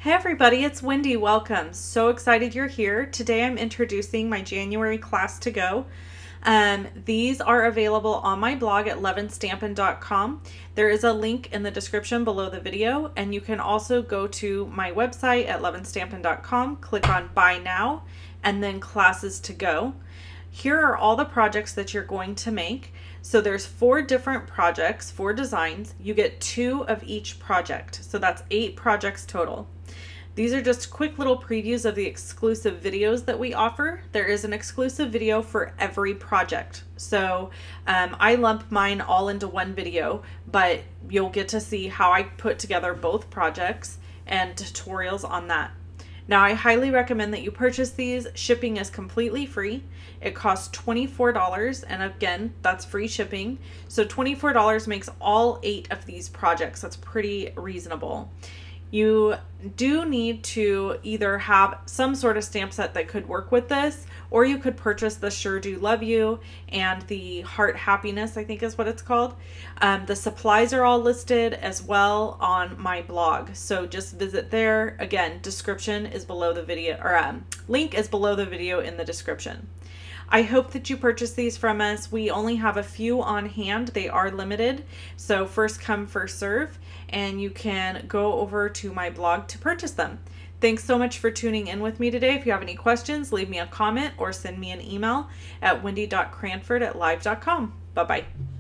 Hey everybody, it's Wendy. Welcome. So excited you're here. Today I'm introducing my January class to go. These are available on my blog at levinstampin.com. There is a link in the description below the video, and you can also go to my website at levinstampin.com, click on Buy Now, and then Classes to Go. Here are all the projects that you're going to make. So there's 4 different projects, 4 designs. You get 2 of each project. So that's 8 projects total. These are just quick little previews of the exclusive videos that we offer. There is an exclusive video for every project. So I lump mine all into one video, but you'll get to see how I put together both projects and tutorials on that. Now, I highly recommend that you purchase these. Shipping is completely free. It costs $24, and again, that's free shipping. So $24 makes all 8 of these projects. That's pretty reasonable. You do need to either have some sort of stamp set that could work with this, or you could purchase the Sure Do Love You and the Heart Happiness, I think is what it's called. The supplies are all listed as well on my blog, so just visit there. Again, description is below the video, or link is below the video in the description. I hope that you purchase these from us. We only have a few on hand. They are limited, so first come, first serve, and you can go over to my blog to purchase them. Thanks so much for tuning in with me today. If you have any questions, leave me a comment or send me an email at wendy.cranford@live.com. Bye-bye.